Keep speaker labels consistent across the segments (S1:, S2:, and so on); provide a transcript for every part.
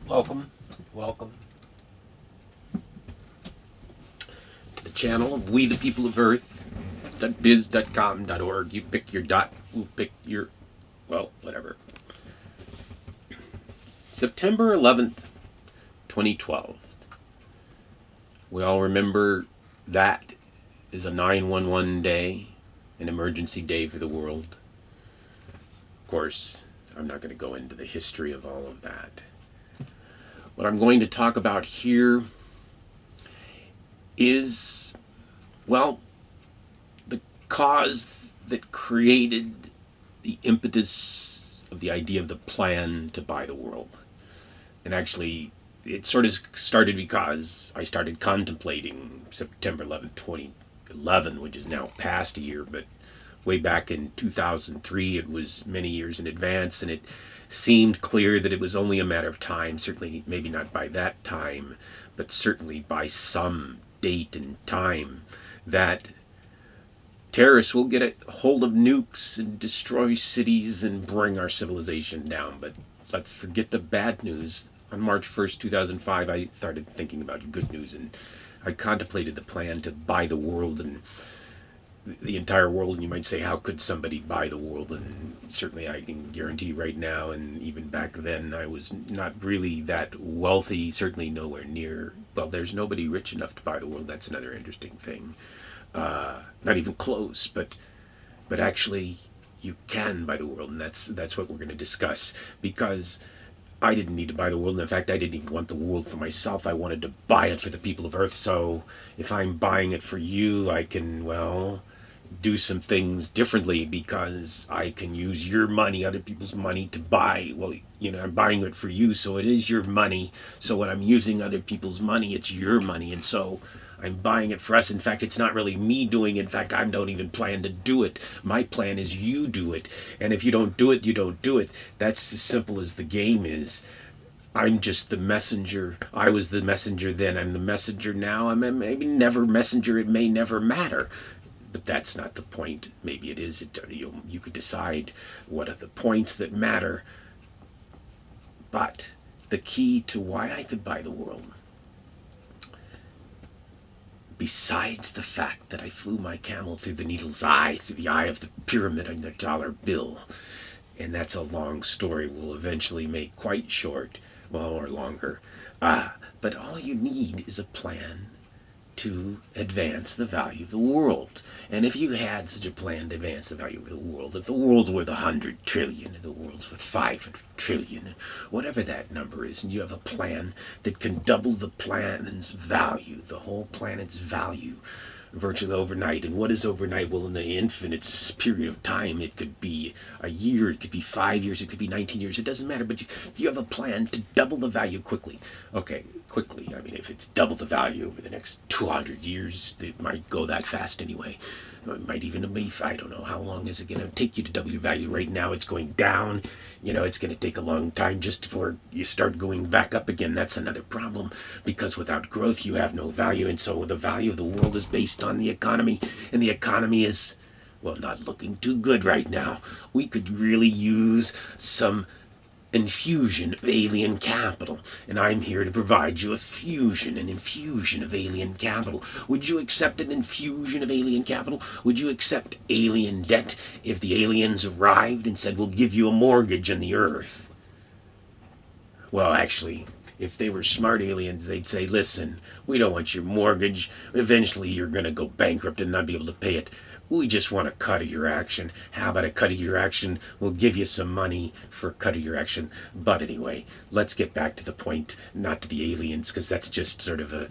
S1: Welcome to the channel of WeThePeopleOfEarth.biz.com.org. You pick your dot, we'll pick your, well, whatever. September 11th, 2012. We all remember that is a 911 day, an emergency day for the world. Of course, I'm not going to go into the history of all of that. What I'm going to talk about here is, well, the cause that created the impetus of the idea of the plan to buy the world. And actually, it sort of started because I started contemplating September 11th, 2011, which is now past a year, but way back in 2003, it was many years in advance, and it seemed clear that it was only a matter of time, certainly maybe not by that time, but certainly by some date and time, that terrorists will get a hold of nukes and destroy cities and bring our civilization down. But let's forget the bad news. On March 1st, 2005, I started thinking about good news, and I contemplated the plan to buy the world and the entire world. And you might say, how could somebody buy the world? And certainly I can guarantee right now, and even back then, I was not really that wealthy, certainly nowhere near. Well, there's nobody rich enough to buy the world. That's another interesting thing. Not even close, but actually you can buy the world, and that's what we're going to discuss, because I didn't need to buy the world. In fact, I didn't even want the world for myself. I wanted to buy it for the people of Earth. So if I'm buying it for you, I can, well, do some things differently, because I can use your money, other people's money, to buy. Well, I'm buying it for you, so it is your money. So when I'm using other people's money, it's your money. And so I'm buying it for us. In fact, it's not really me doing it. In fact, I don't even plan to do it. My plan is you do it. And if you don't do it, you don't do it. That's as simple as the game is. I'm just the messenger. I was the messenger then. I'm the messenger now. I'm maybe never messenger. It may never matter. But that's not the point. Maybe it is. You could decide what are the points that matter. But the key to why I could buy the world, besides the fact that I flew my camel through the needle's eye, through the eye of the pyramid on the dollar bill, and that's a long story we'll eventually make quite short, well, or longer. But all you need is a plan to advance the value of the world. And if you had such a plan to advance the value of the world, if the world's worth 100 trillion and the world's worth 500 trillion, whatever that number is, and you have a plan that can double the planet's value, the whole planet's value, virtually overnight. And what is overnight? Well, in the infinite period of time, it could be a year, it could be 5 years, it could be 19 years, it doesn't matter. But if you have a plan to double the value quickly, okay, quickly, I mean, if it's double the value over the next 200 years, it might go that fast anyway. It might even be, I don't know, how long is it going to take you to double your value? Right now it's going down. It's going to take a long time just before you start going back up again. That's another problem, because without growth you have no value. And so the value of the world is based on the economy, and the economy is, well, not looking too good right now. We could really use some infusion of alien capital, and I'm here to provide you an infusion of alien capital. Would you accept an infusion of alien capital? Would you accept alien debt if the aliens arrived and said, we'll give you a mortgage on the Earth? Well, actually, if they were smart aliens, they'd say, listen, we don't want your mortgage. Eventually you're going to go bankrupt and not be able to pay it. We just want a cut of your action. How about a cut of your action? We'll give you some money for a cut of your action. But anyway, let's get back to the point, not to the aliens, because that's just sort of a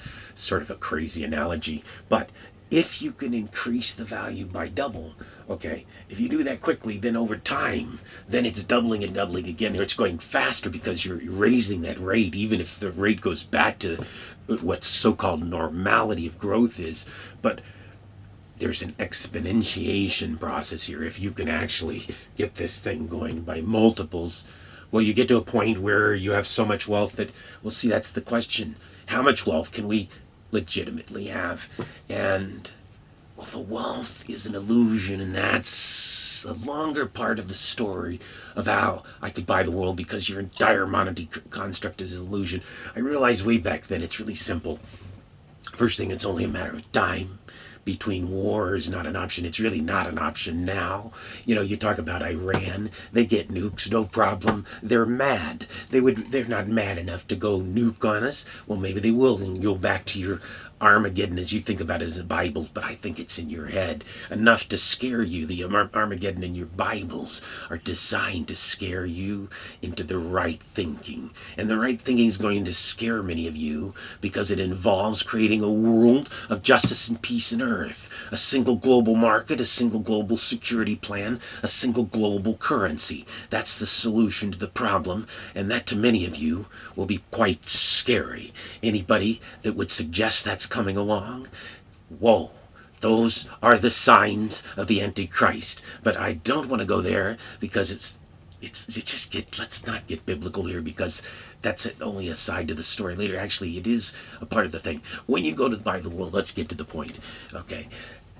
S1: crazy analogy. But if you can increase the value by double, okay, if you do that quickly, then over time, then it's doubling and doubling again. It's going faster because you're raising that rate, even if the rate goes back to what so-called normality of growth is. But there's an exponentiation process here. If you can actually get this thing going by multiples, well, you get to a point where you have so much wealth that, well, see, that's the question. How much wealth can we legitimately have? And Well, the wealth is an illusion, and that's a longer part of the story of how I could buy the world, because your entire monetary construct is an illusion. I realized way back then it's really simple. First thing, it's only a matter of time. Between war is not an option. It's really not an option now. You talk about Iran. They get nukes, no problem. They're mad. They're not mad enough to go nuke on us. Well, maybe they will, and go back to your Armageddon as you think about it as a Bible, but I think it's in your head enough to scare you. The Armageddon in your Bibles are designed to scare you into the right thinking. And the right thinking is going to scare many of you because it involves creating a world of justice and peace and earth, a single global market, a single global security plan, a single global currency. That's the solution to the problem, and that to many of you will be quite scary. Anybody that would suggest that's coming along, whoa, those are the signs of the Antichrist. But I don't want to go there because let's not get biblical here, because that's only a side to the story later. Actually, it is a part of the thing. When you go to buy the world, let's get to the point, okay?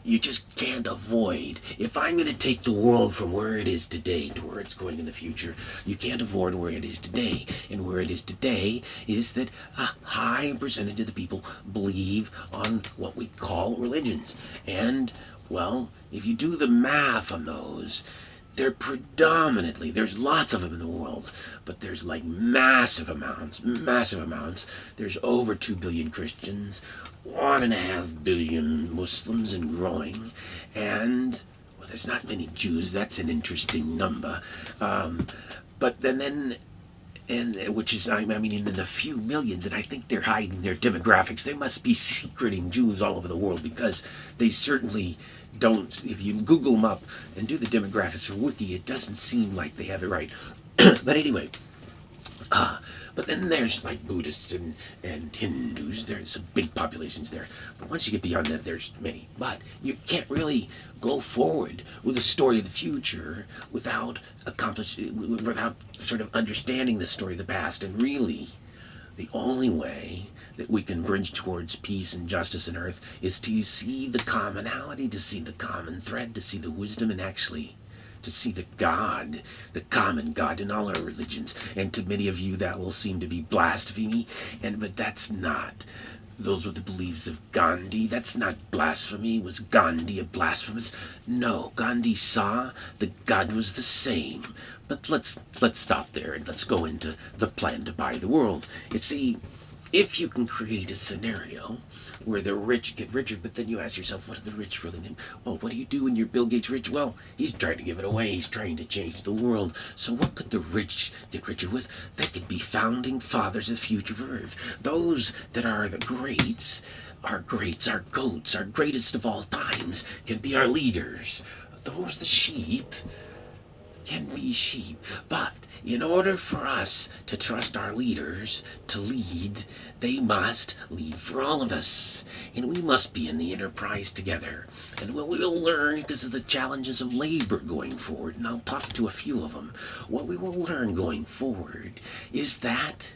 S1: You just can't avoid. If I'm going to take the world from where it is today to where it's going in the future, you can't avoid where it is today. And where it is today is that a high percentage of the people believe on what we call religions. And, well, if you do the math on those, they're predominantly, there's lots of them in the world, but there's like massive amounts. There's over 2 billion Christians, 1.5 billion Muslims and growing, and, well, there's not many Jews. That's an interesting number. But then which is, I mean, in the few millions, and I think they're hiding their demographics. They must be secreting Jews all over the world, because they certainly don't. If you Google them up and do the demographics for Wiki, it doesn't seem like they have it right. But anyway, but then there's like Buddhists and Hindus. There's some big populations there. But once you get beyond that, there's many. But you can't really go forward with a story of the future without sort of understanding the story of the past. And really, the only way that we can bridge towards peace and justice on earth is to see the commonality, to see the common thread, to see the wisdom, and actually to see the God, the common God in all our religions. And to many of you that will seem to be blasphemy, but that's not. Those were the beliefs of Gandhi. That's not blasphemy. Was Gandhi a blasphemous? No, Gandhi saw that God was the same. But let's stop there and let's go into the plan to buy the world. You see, if you can create a scenario where the rich get richer, but then you ask yourself, what do the rich really need? Well, what do you do when you're Bill Gates rich? Well, he's trying to give it away. He's trying to change the world. So what could the rich get richer with? They could be founding fathers of the future of Earth. Those that are the greats, our goats, our greatest of all times, can be our leaders. Those, the sheep, can be sheep. But in order for us to trust our leaders to lead, they must lead for all of us. And we must be in the enterprise together. And what we will learn, because of the challenges of labor going forward, and I'll talk to a few of them, what we will learn going forward is that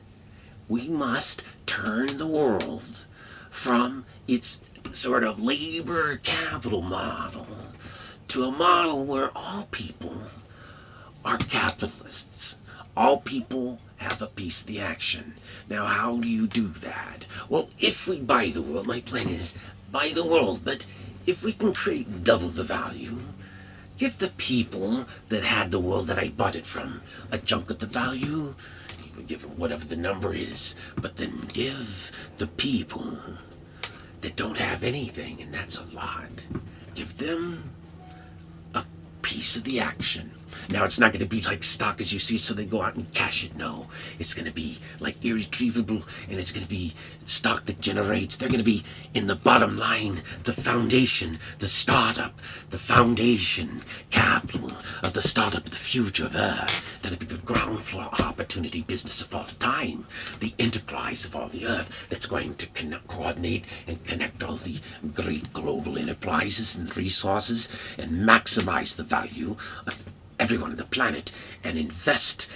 S1: we must turn the world from its sort of labor capital model to a model where all people are capitalists. All people have a piece of the action. Now, how do you do that? Well, if we buy the world, my plan is buy the world, but if we can create double the value, give the people that had the world that I bought it from a chunk of the value, give them whatever the number is, but then give the people that don't have anything, and that's a lot, give them a piece of the action. Now, it's not going to be like stock as you see, so they go out and cash it. No, it's going to be like irretrievable, and it's going to be stock that generates. They're going to be in the bottom line, the foundation, the startup, the foundation capital of the startup of the future of Earth. That'll be the ground floor opportunity business of all time, the enterprise of all the Earth that's going to coordinate and connect all the great global enterprises and resources and maximize the value of everyone on the planet and invest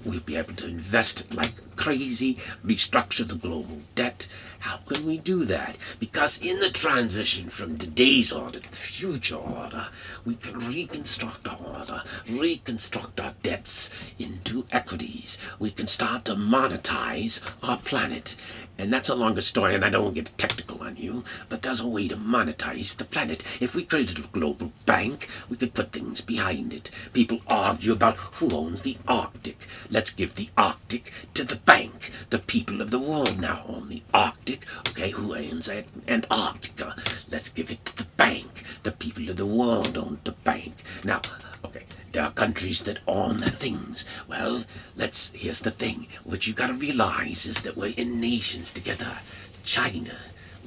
S1: We'll be able to invest like crazy, restructure the global debt. How can we do that? Because in the transition from today's order to the future order, we can reconstruct our order, reconstruct our debts into equities. We can start to monetize our planet. And that's a longer story, and I don't want to get technical on you, but there's a way to monetize the planet. If we created a global bank, we could put things behind it. People argue about who owns the Arctic. Let's give the Arctic to the bank. The people of the world now own the Arctic. Okay, who owns Antarctica? Let's give it to the bank. The people of the world own the bank. Now, okay, there are countries that own the things. Well, here's the thing. What you gotta realize is that we're in nations together. China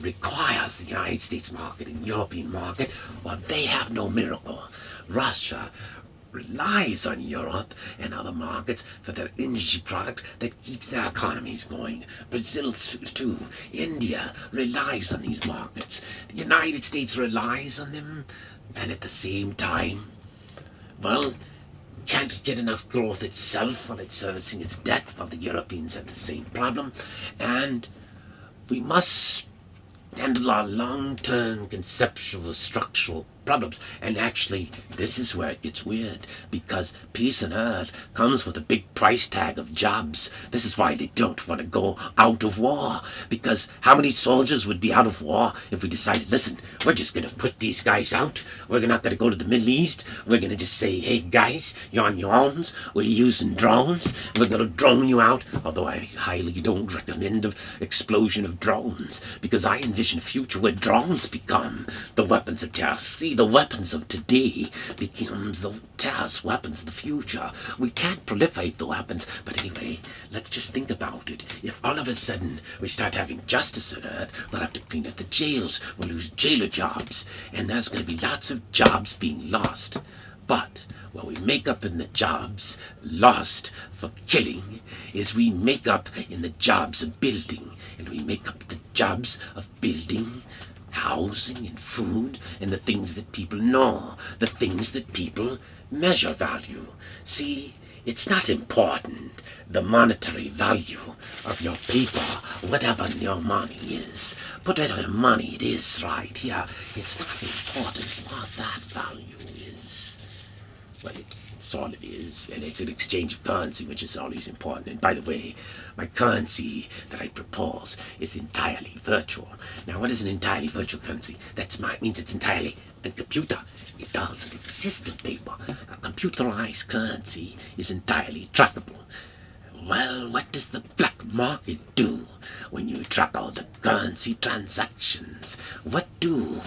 S1: requires the United States market and European market, while they have no miracle. Russia relies on Europe and other markets for their energy product that keeps their economies going. Brazil too. India relies on these markets. The United States relies on them, and at the same time, well, can't get enough growth itself while it's servicing its debt, while the Europeans have the same problem. And we must handle our long-term conceptual structural problems. And actually, this is where it gets weird, because peace on earth comes with a big price tag of jobs. This is why they don't want to go out of war, because how many soldiers would be out of war if we decided, listen, we're just going to put these guys out. We're not going to go to the Middle East. We're going to just say, hey guys, you're on your own. We're using drones. We're going to drone you out, although I highly don't recommend the explosion of drones, because I envision a future where drones become the weapons of terror. See, the weapons of today becomes the terrorist weapons of the future. We can't proliferate the weapons, but anyway, let's just think about it. If all of a sudden we start having justice on earth, we'll have to clean up the jails. We'll lose jailer jobs, and there's going to be lots of jobs being lost. But what we make up in the jobs lost for killing is we make up in the jobs of building, and we make up the jobs of building housing and food and the things that people know, the things that people measure value. See, it's not important, the monetary value of your paper, whatever your money is. But whatever money it is right here, it's not important what that value is. Well, it sort of is, and it's an exchange of currency, which is always important. And by the way, my currency that I propose is entirely virtual. Now, what is an entirely virtual currency? That means it's entirely a computer. It doesn't exist in paper. A computerized currency is entirely trackable. Well, what does the black market do when you track all the currency transactions? What do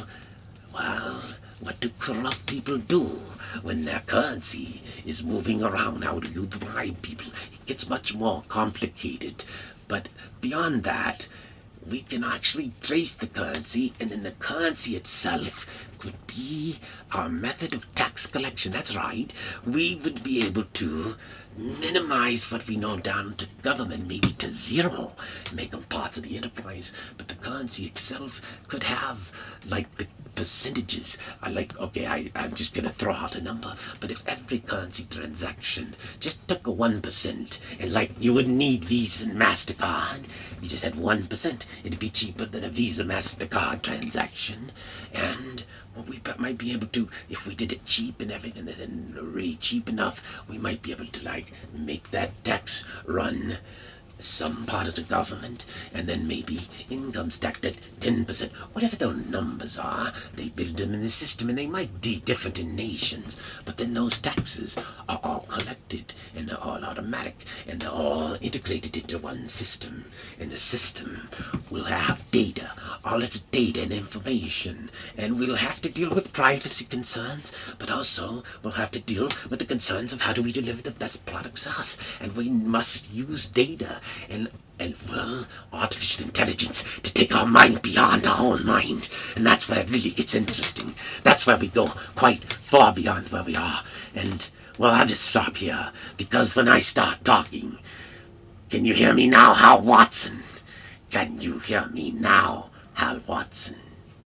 S1: corrupt people do when their currency is moving around? How do you bribe people? It gets much more complicated. But beyond that, we can actually trace the currency, and then the currency itself could be our method of tax collection. That's right. We would be able to minimize what we know down to government, maybe to zero, make them parts of the enterprise. But the currency itself could have, like, the percentages. I'm just going to throw out a number, but if every currency transaction just took a 1%, and like you wouldn't need Visa and MasterCard, you just had 1%, it'd be cheaper than a Visa MasterCard transaction. And what we might be able to, if we did it cheap and everything, and really cheap enough, we might be able to like make that tax run some part of the government, and then maybe income tax at 10%, whatever those numbers are. They build them in the system, and they might be different in nations, but then those taxes are all collected, and they're all automatic, and they're all integrated into one system, and the system will have data, all of the data and information, and we'll have to deal with privacy concerns, but also we'll have to deal with the concerns of how do we deliver the best products to us, and we must use data and artificial intelligence to take our mind beyond our own mind. And that's where it really gets interesting. That's where we go quite far beyond where we are. And, well, I'll just stop here, because when I start talking, can you hear me now, Hal Watson? Can you hear me now, Hal Watson?